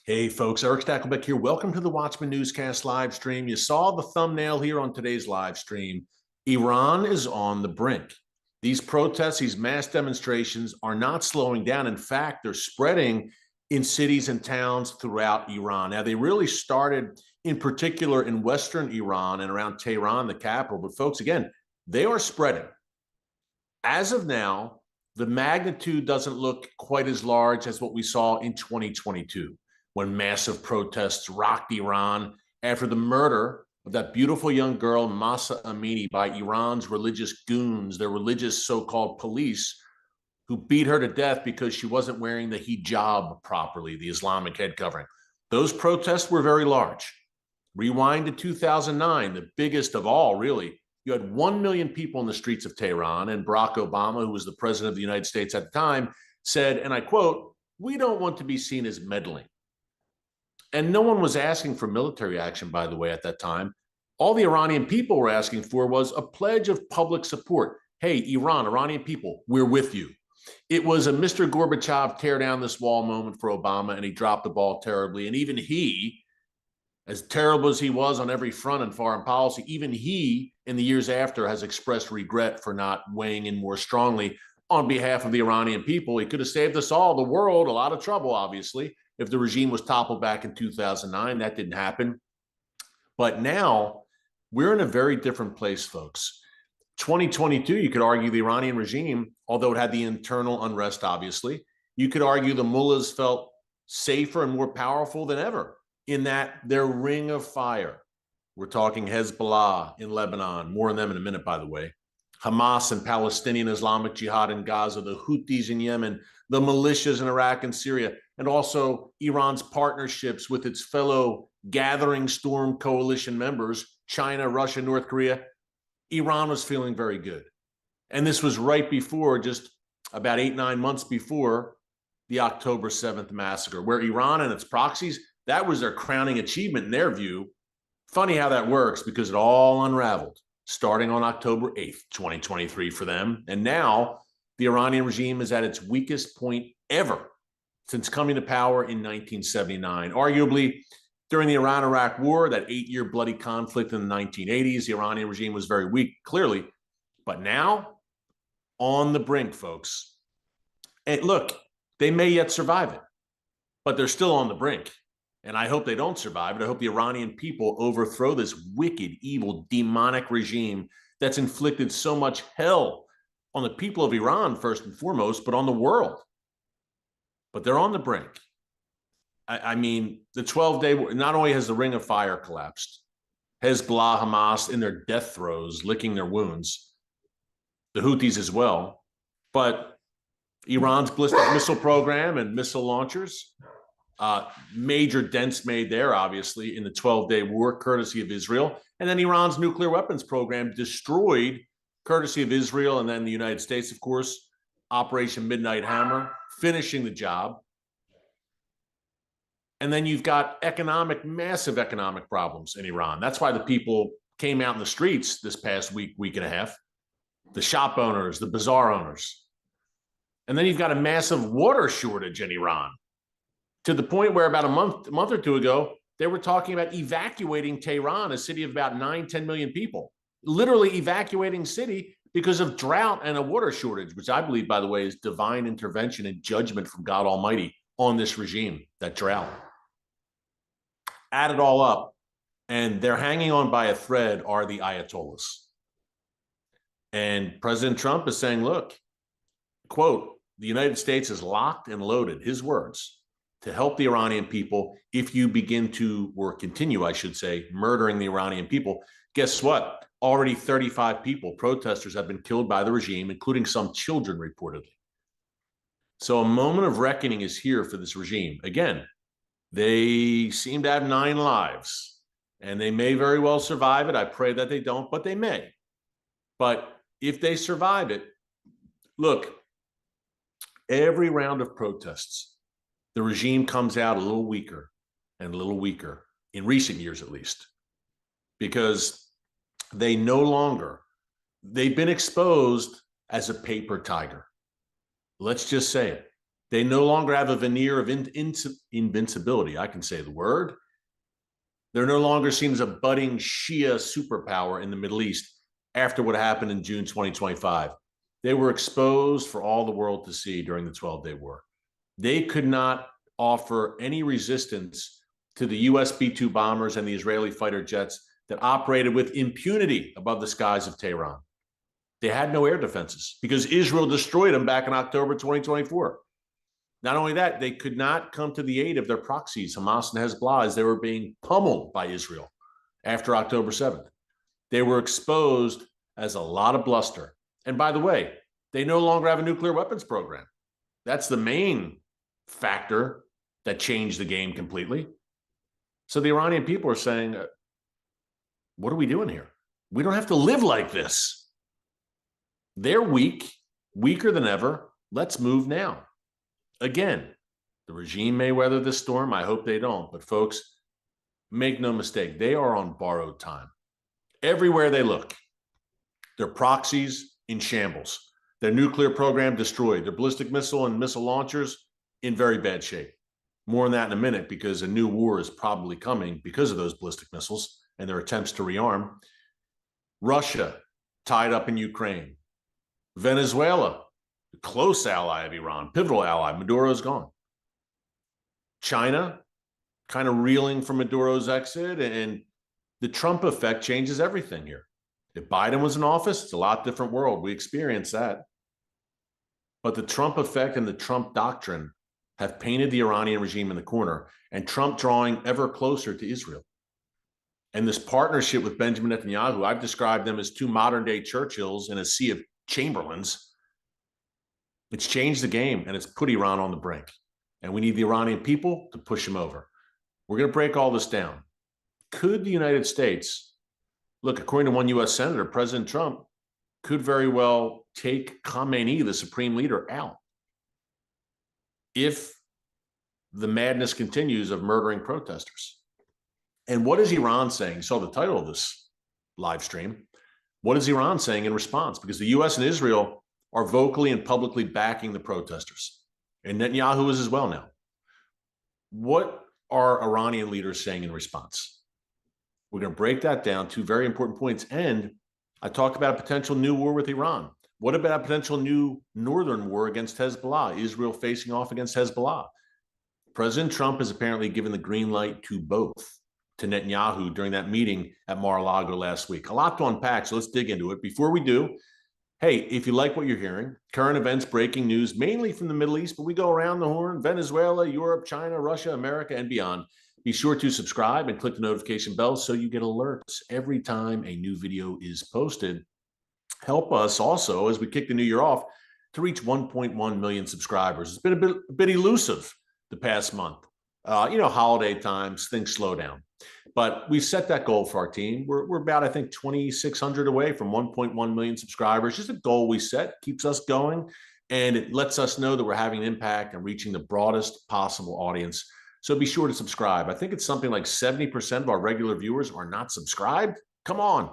Hey folks, Eric Stacklebeck here. Welcome to the Watchman Newscast live stream. You saw the thumbnail here on today's live stream. Iran is on the brink. These protests, these mass demonstrations are not slowing down. In fact, they're spreading in cities and towns throughout Iran. Now, they really started in particular in Western Iran and around Tehran, the capital. But folks, again, they are spreading. As of now, the magnitude doesn't look quite as large as what we saw in 2022. When massive protests rocked Iran after the murder of that beautiful young girl, Mahsa Amini, by Iran's religious goons, their religious so-called police, who beat her to death because she wasn't wearing the hijab properly, the Islamic head covering. Those protests were very large. Rewind to 2009, the biggest of all, really. You had 1 million people in the streets of Tehran, and Barack Obama, who was the president of the United States at the time, said, and I quote, "We don't want to be seen as meddling." And no one was asking for military action, by the way, at that time. All the Iranian people were asking for was a pledge of public support. Hey, Iran, Iranian people, we're with you. It was a Mr. Gorbachev tear down this wall moment for Obama, and he dropped the ball terribly. And even he, as terrible as he was on every front in foreign policy, even he, in the years after, has expressed regret for not weighing in more strongly on behalf of the Iranian people. He could have saved us all, the world, a lot of trouble, obviously, if the regime was toppled back in 2009. That didn't happen. But now we're in a very different place, folks. 2022, you could argue the Iranian regime, although it had the internal unrest, obviously, you could argue the mullahs felt safer and more powerful than ever in that their ring of fire. We're talking Hezbollah in Lebanon, more on them in a minute, by the way, Hamas and Palestinian Islamic Jihad in Gaza, the Houthis in Yemen, the militias in Iraq and Syria, and also Iran's partnerships with its fellow Gathering Storm coalition members, China, Russia, North Korea. Iran was feeling very good. And this was right before, just about 8-9 months before the October 7th massacre, where Iran and its proxies, that was their crowning achievement in their view. Funny how that works, because it all unraveled starting on October 8th, 2023 for them. And now the Iranian regime is at its weakest point ever since coming to power in 1979. Arguably, during the Iran-Iraq War, that 8-year bloody conflict in the 1980s, the Iranian regime was very weak, clearly. But now, on the brink, folks. And look, they may yet survive it, but they're still on the brink. And I hope they don't survive it. I hope the Iranian people overthrow this wicked, evil, demonic regime that's inflicted so much hell on the people of Iran, first and foremost, but on the world. But they're on the brink. I mean, the 12-day war, not only has the ring of fire collapsed, Hezbollah, Hamas in their death throes, licking their wounds, the Houthis as well, but Iran's ballistic missile program and missile launchers, major dents made there, obviously, in the 12-day war, courtesy of Israel. And then Iran's nuclear weapons program destroyed, courtesy of Israel and then the United States, of course, Operation Midnight Hammer, finishing the job. And then you've got massive economic problems in Iran. That's why the people came out in the streets this past week and a half, the shop owners, the bazaar owners. And then you've got a massive water shortage in Iran, to the point where about a month or two ago, they were talking about evacuating Tehran, a city of about 9-10 million people, literally evacuating city because of drought and a water shortage, which I believe, by the way, is divine intervention and judgment from God Almighty on this regime, that drought. Add it all up, and they're hanging on by a thread are the Ayatollahs. And President Trump is saying, look, quote, the United States is locked and loaded, his words, to help the Iranian people if you begin to, or continue, I should say, murdering the Iranian people. Guess what? Already 35 people, protesters, have been killed by the regime, including some children, reportedly. So a moment of reckoning is here for this regime. Again, they seem to have 9 lives, and they may very well survive it. I pray that they don't, but they may. But if they survive it, look, every round of protests, the regime comes out a little weaker and a little weaker, in recent years at least, because they've been exposed as a paper tiger. Let's just say it. They no longer have a veneer of invincibility. I can say the word. They're no longer seen as a budding Shia superpower in the Middle East after what happened in June 2025. They were exposed for all the world to see during the 12-day war. They could not offer any resistance to the US B-2 bombers and the Israeli fighter jets that operated with impunity above the skies of Tehran. They had no air defenses because Israel destroyed them back in October 2024. Not only that, they could not come to the aid of their proxies, Hamas and Hezbollah, as they were being pummeled by Israel after October 7th. They were exposed as a lot of bluster. And by the way, they no longer have a nuclear weapons program. That's the main factor that changed the game completely. So the Iranian people are saying, what are we doing here? We don't have to live like this. They're weak, weaker than ever. Let's move now. Again, the regime may weather this storm. I hope they don't. But folks, make no mistake, they are on borrowed time. Everywhere they look, their proxies in shambles, their nuclear program destroyed, their ballistic missile and missile launchers in very bad shape. More on that in a minute, because a new war is probably coming because of those ballistic missiles and their attempts to rearm. Russia, tied up in Ukraine. Venezuela, a close ally of Iran, pivotal ally. Maduro's gone. China, kind of reeling from Maduro's exit, and the Trump effect changes everything here. If Biden was in office, it's a lot different world. We experienced that. But the Trump effect and the Trump doctrine have painted the Iranian regime in the corner, and Trump drawing ever closer to Israel. And this partnership with Benjamin Netanyahu, I've described them as two modern-day Churchills in a sea of Chamberlains. It's changed the game, and it's put Iran on the brink. And we need the Iranian people to push them over. We're going to break all this down. Could the United States, look, according to one U.S. Senator, President Trump could very well take Khamenei, the supreme leader, out if the madness continues of murdering protesters. And what is Iran saying? You saw the title of this live stream. What is Iran saying in response? Because the U.S. and Israel are vocally and publicly backing the protesters. And Netanyahu is as well now. What are Iranian leaders saying in response? We're going to break that down, two very important points. And I talked about a potential new war with Iran. What about a potential new northern war against Hezbollah, Israel facing off against Hezbollah? President Trump has apparently given the green light to both, to Netanyahu during that meeting at Mar-a-Lago last week. A lot to unpack, so let's dig into it. Before we do, hey, if you like what you're hearing, current events, breaking news, mainly from the Middle East, but we go around the horn, Venezuela, Europe, China, Russia, America, and beyond. Be sure to subscribe and click the notification bell so you get alerts every time a new video is posted. Help us also, as we kick the new year off, to reach 1.1 million subscribers. It's been a bit elusive the past month. Holiday times, things slow down. But we've set that goal for our team. We're about, I think, 2,600 away from 1.1 million subscribers. Just a goal we set, keeps us going, and it lets us know that we're having an impact and reaching the broadest possible audience. So be sure to subscribe. I think it's something like 70% of our regular viewers are not subscribed. Come on.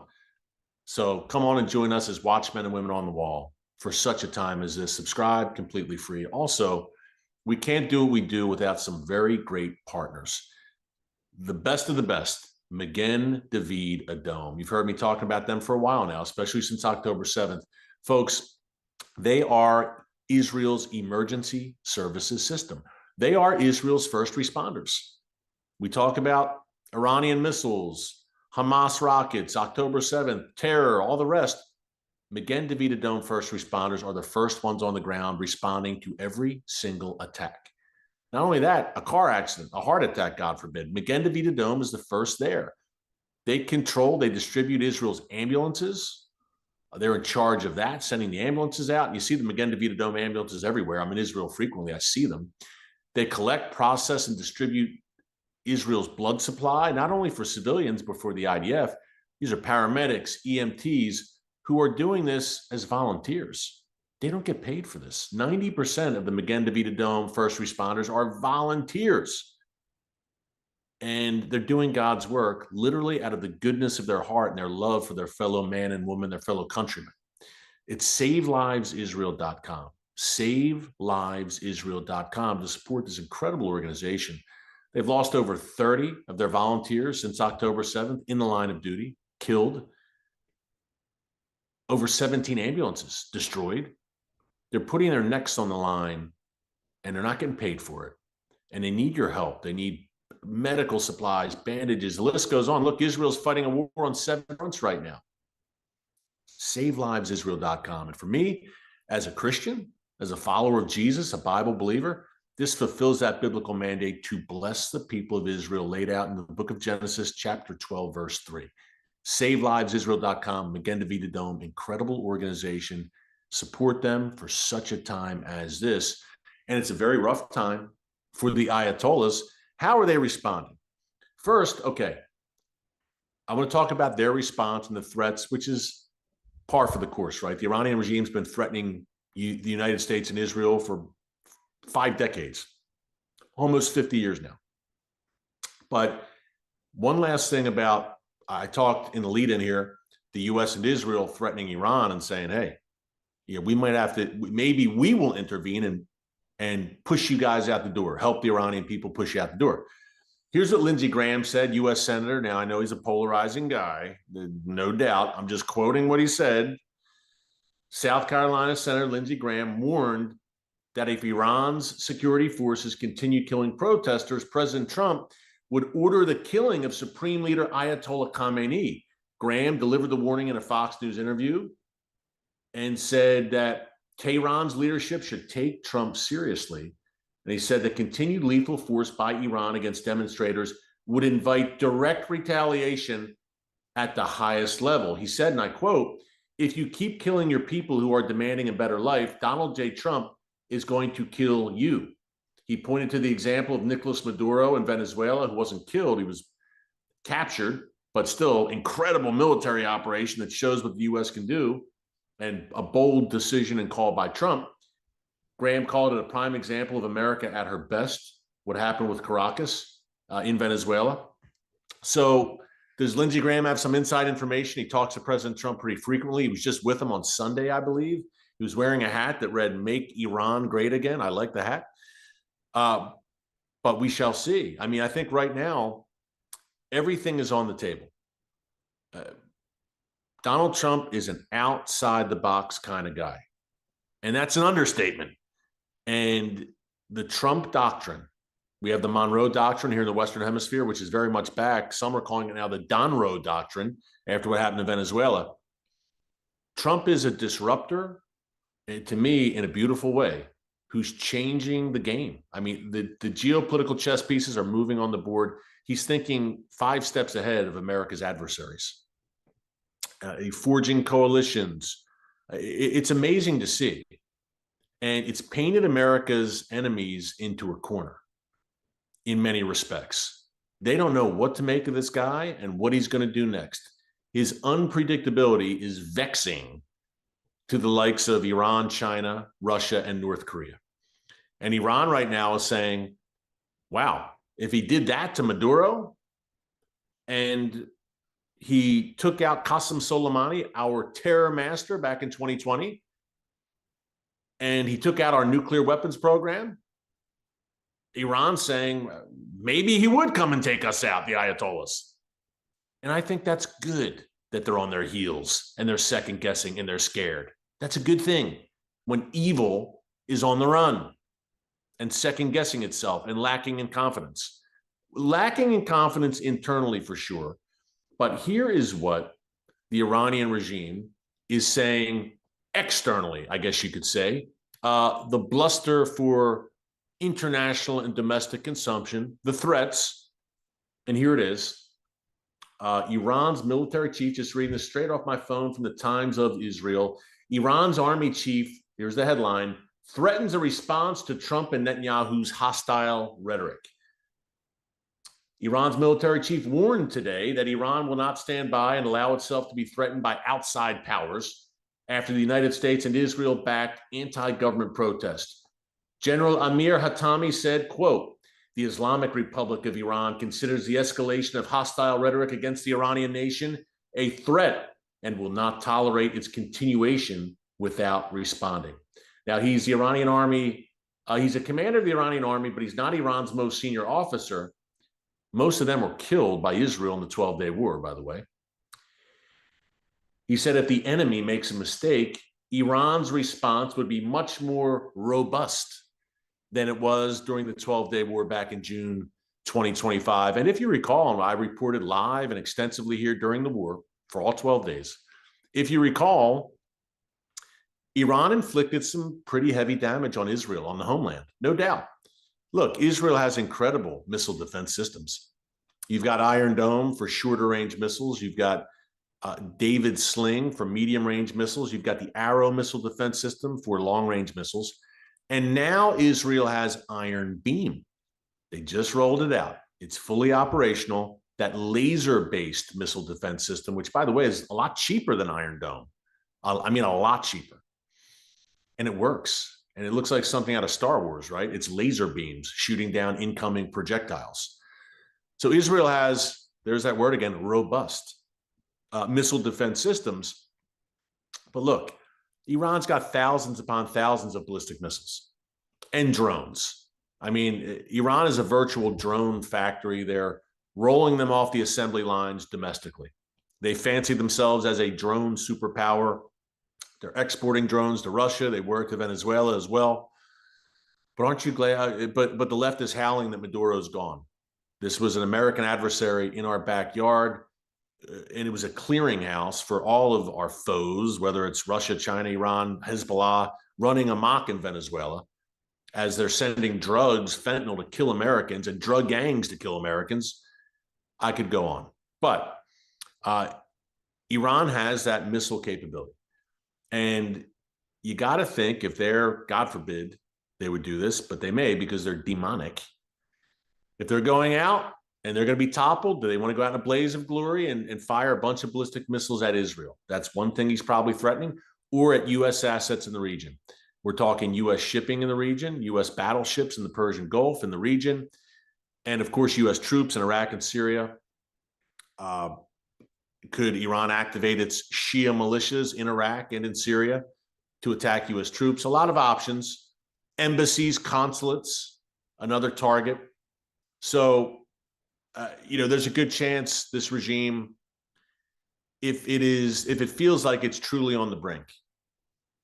So come on and join us as Watchmen and Women on the Wall for such a time as this. Subscribe, completely free. Also, we can't do what we do without some very great partners. The best of the best, Magen David Adom. You've heard me talking about them for a while now, especially since October 7th. Folks, they are Israel's emergency services system. They are Israel's first responders. We talk about Iranian missiles, Hamas rockets, October 7th, terror, all the rest. Magen David Adom first responders are the first ones on the ground responding to every single attack. Not only that, a car accident, a heart attack, God forbid. Magen David Adom is the first there. They distribute Israel's ambulances. They're in charge of that, sending the ambulances out. And you see the Magen David Adom ambulances everywhere. I'm in Israel frequently. I see them. They collect, process, and distribute Israel's blood supply, not only for civilians, but for the IDF. These are paramedics, EMTs, who are doing this as volunteers. They don't get paid for this. 90% of the Magen David Adom first responders are volunteers. And they're doing God's work literally out of the goodness of their heart and their love for their fellow man and woman, their fellow countrymen. It's SaveLivesIsrael.com. SaveLivesIsrael.com, to support this incredible organization. They've lost over 30 of their volunteers since October 7th in the line of duty, killed. Over 17 ambulances destroyed. They're putting their necks on the line, and they're not getting paid for it. And they need your help. They need medical supplies, bandages. The list goes on. Look, Israel's fighting a war on 7 fronts right now. SaveLivesIsrael.com. And for me, as a Christian, as a follower of Jesus, a Bible believer, this fulfills that biblical mandate to bless the people of Israel laid out in the book of Genesis, chapter 12, verse 3. SaveLivesIsrael.com, Magen David Adom, incredible organization. Support them for such a time as this. And it's a very rough time for the Ayatollahs. How are they responding? First, okay, I want to talk about their response and the threats, which is par for the course, right? The Iranian regime's been threatening the United States and Israel for 5 decades, almost 50 years now. But one last thing about, I talked in the lead in here, the U.S. and Israel threatening Iran and saying, hey, we might have to, maybe we will intervene and push you guys out the door, help the Iranian people push you out the door. Here's what Lindsey Graham said, U.S. Senator. Now, I know he's a polarizing guy, no doubt. I'm just quoting what he said. South Carolina Senator Lindsey Graham warned that if Iran's security forces continue killing protesters, President Trump would order the killing of Supreme Leader Ayatollah Khamenei. Graham delivered the warning in a Fox News interview and said that Tehran's leadership should take Trump seriously. And he said that continued lethal force by Iran against demonstrators would invite direct retaliation at the highest level. He said, and I quote, "If you keep killing your people who are demanding a better life, Donald J. Trump is going to kill you." He pointed to the example of Nicolas Maduro in Venezuela, who wasn't killed. He was captured, but still incredible military operation that shows what the U.S. can do, and a bold decision and call by Trump. Graham called it a prime example of America at her best, what happened with Caracas in Venezuela. So does Lindsey Graham have some inside information? He talks to President Trump pretty frequently. He was just with him on Sunday, I believe. He was wearing a hat that read, "Make Iran Great Again." I like the hat. But we shall see. I mean, I think right now, everything is on the table. Donald Trump is an outside the box kind of guy. And that's an understatement. And the Trump doctrine, we have the Monroe Doctrine here in the Western Hemisphere, which is very much back. Some are calling it now the Donroe Doctrine after what happened in Venezuela. Trump is a disruptor, to me, in a beautiful way, who's changing the game. I mean, the geopolitical chess pieces are moving on the board. He's thinking 5 steps ahead of America's adversaries, forging coalitions. It's amazing to see. And it's painted America's enemies into a corner in many respects. They don't know what to make of this guy and what he's going to do next. His unpredictability is vexing to the likes of Iran, China, Russia, and North Korea. And Iran right now is saying, wow, if he did that to Maduro and he took out Qasem Soleimani, our terror master back in 2020, and he took out our nuclear weapons program, Iran's saying maybe he would come and take us out, the Ayatollahs. And I think that's good that they're on their heels and they're second guessing and they're scared. That's a good thing when evil is on the run and second guessing itself and lacking in confidence. Lacking in confidence internally for sure. But here is what the Iranian regime is saying externally, I guess you could say. The bluster for international and domestic consumption, the threats, and here it is. Iran's military chief, just reading this straight off my phone from the Times of Israel. Iran's army chief, here's the headline, threatens a response to Trump and Netanyahu's hostile rhetoric. Iran's military chief warned today that Iran will not stand by and allow itself to be threatened by outside powers after the United States and Israel backed anti-government protest. General Amir Hatami said, quote, "The Islamic Republic of Iran considers the escalation of hostile rhetoric against the Iranian nation a threat and will not tolerate its continuation without responding." Now, he's the Iranian army. He's a commander of the Iranian army, but he's not Iran's most senior officer. Most of them were killed by Israel in the 12-day war, by the way. He said if the enemy makes a mistake, Iran's response would be much more robust than it was during the 12-day war back in June 2025. And if you recall, I reported live and extensively here during the war for all 12 days. If you recall, Iran inflicted some pretty heavy damage on Israel, on the homeland, no doubt. Look, Israel has incredible missile defense systems. You've got Iron Dome for shorter range missiles. You've got David Sling for medium range missiles. You've got the Arrow missile defense system for long range missiles. And now Israel has Iron Beam. They just rolled it out. It's fully operational. That laser-based missile defense system, which, by the way, is a lot cheaper than Iron Dome. I mean, a lot cheaper. And it works. And it looks like something out of Star Wars, right? It's laser beams shooting down incoming projectiles. So Israel has, there's that word again, robust missile defense systems. But look, Iran's got thousands upon thousands of ballistic missiles and drones. I mean, Iran is a virtual drone factory. They're rolling them off the assembly lines domestically. They fancy themselves as a drone superpower. They're exporting drones to Russia. They work to Venezuela as well. But aren't you glad? But the left is howling that Maduro's gone. This was an American adversary in our backyard, and it was a clearinghouse for all of our foes, whether it's Russia, China, Iran, Hezbollah, running amok in Venezuela as they're sending drugs, fentanyl, to kill Americans and drug gangs to kill Americans. I could go on. But Iran has that missile capability. And you got to think if they're, God forbid, they would do this, but they may because they're demonic. If they're going out and they're going to be toppled, do they want to go out in a blaze of glory and fire a bunch of ballistic missiles at Israel? That's one thing he's probably threatening, or at U.S. assets in the region. We're talking U.S. shipping in the region, U.S. battleships in the Persian Gulf in the region, and of course, U.S. troops in Iraq and Syria. Could Iran activate its Shia militias in Iraq and in Syria to attack U.S. troops? A lot of options. Embassies, consulates, another target. So, there's a good chance this regime, if it feels like it's truly on the brink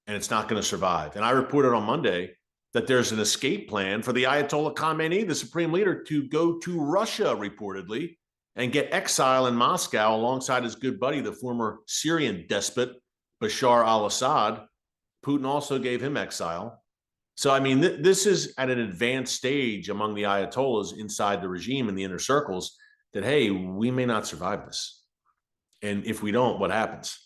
and it's not going to survive. And I reported on Monday that there's an escape plan for the Ayatollah Khamenei, the supreme leader, to go to Russia, reportedly, and get exile in Moscow alongside his good buddy, the former Syrian despot, Bashar al-Assad. Putin also gave him exile. So, I mean, this is at an advanced stage among the Ayatollahs inside the regime in the inner circles that, hey, we may not survive this. And if we don't, what happens?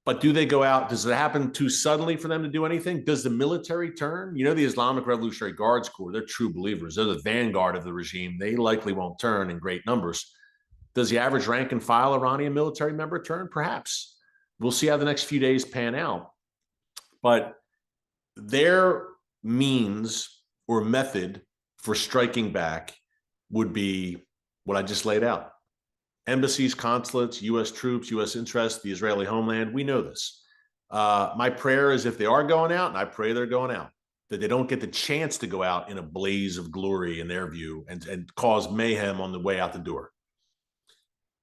But do they go out? Does it happen too suddenly for them to do anything? Does the military turn? The Islamic Revolutionary Guards Corps, they're true believers. They're the vanguard of the regime. They likely won't turn in great numbers. Does the average rank and file Iranian military member turn? Perhaps. We'll see how the next few days pan out. But their means or method for striking back would be what I just laid out. Embassies, consulates, U.S. troops, U.S. interests, the Israeli homeland. We know this. My prayer is if they are going out, and I pray they're going out, that they don't get the chance to go out in a blaze of glory in their view and cause mayhem on the way out the door.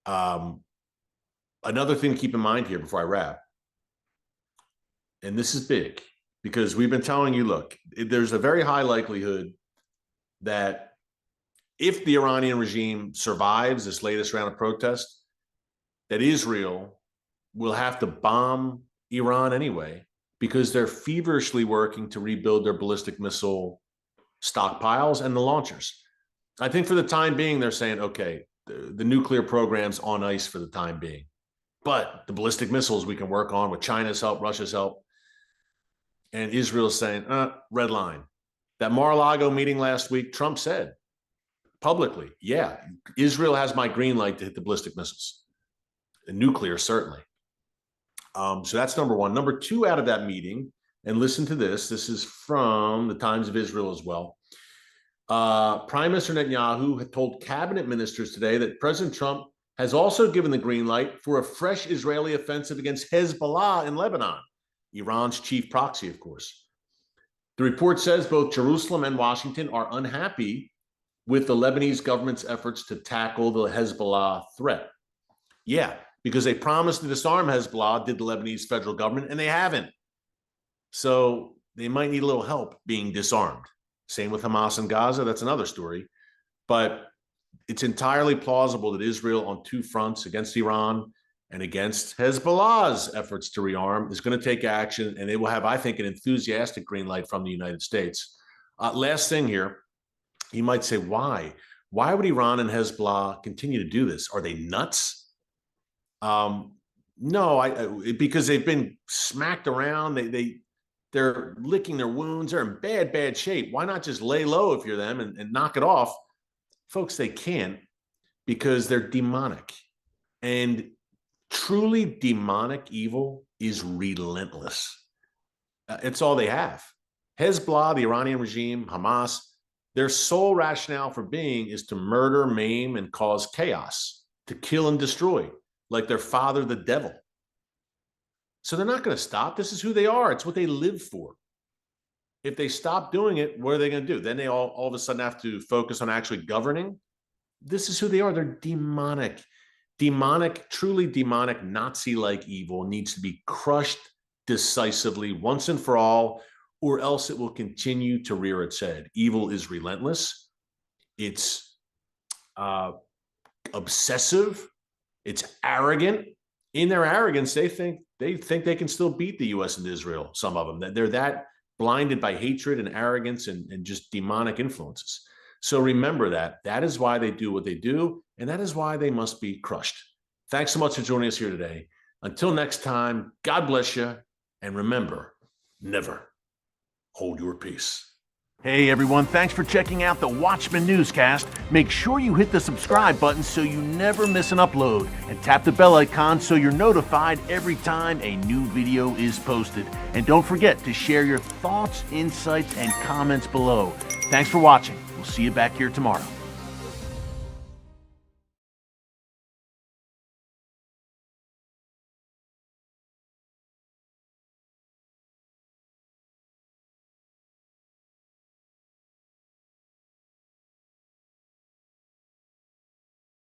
Another thing to keep in mind here before I wrap, and this is big, because we've been telling you, look, there's a very high likelihood that if the Iranian regime survives this latest round of protest, that Israel will have to bomb Iran anyway, because they're feverishly working to rebuild their ballistic missile stockpiles and the launchers. I think for the time being, they're saying, okay, the nuclear program's on ice for the time being, but the ballistic missiles we can work on with China's help, Russia's help. And Israel's saying, red line. That Mar-a-Lago meeting last week, Trump said publicly, yeah, Israel has my green light to hit the ballistic missiles. The nuclear, certainly. So that's number one. Number two out of that meeting, and listen to this. This is from the Times of Israel as well. Prime Minister Netanyahu had told cabinet ministers today that President Trump has also given the green light for a fresh Israeli offensive against Hezbollah in Lebanon. Iran's chief proxy, of course. The report says both Jerusalem and Washington are unhappy with the Lebanese government's efforts to tackle the Hezbollah threat. Yeah, because they promised to disarm Hezbollah, did the Lebanese federal government, and they haven't. So they might need a little help being disarmed. Same with Hamas and Gaza. That's another story. But it's entirely plausible that Israel, on two fronts, against Iran and against Hezbollah's efforts to rearm, is going to take action, and they will have, I think, an enthusiastic green light from the United States. Last thing here, you might say, why? Why would Iran and Hezbollah continue to do this? Are they nuts? No, because they've been smacked around. They're licking their wounds. They're in bad shape. Why not just lay low if you're them and knock it off? Folks, they can't, because they're demonic. And truly demonic evil is relentless. It's all they have. Hezbollah, the Iranian regime, Hamas, their sole rationale for being is to murder, maim, and cause chaos, to kill and destroy, like their father, the devil. So they're not going to stop. This is who they are. It's what they live for. If they stop doing it, what are they going to do? Then they all of a sudden have to focus on actually governing. This is who they are. They're demonic. Demonic, truly demonic, Nazi-like evil needs to be crushed decisively once and for all, or else it will continue to rear its head. Evil is relentless. It's obsessive. It's arrogant. In their arrogance, they think they can still beat the U.S. and Israel, some of them. They're that blinded by hatred and arrogance and just demonic influences. So remember that. That is why they do what they do, and that is why they must be crushed. Thanks so much for joining us here today. Until next time, God bless you, and remember, never hold your peace. Hey everyone, thanks for checking out the Watchman Newscast. Make sure you hit the subscribe button so you never miss an upload, and tap the bell icon so you're notified every time a new video is posted. And don't forget to share your thoughts, insights, and comments below. Thanks for watching. We'll see you back here tomorrow.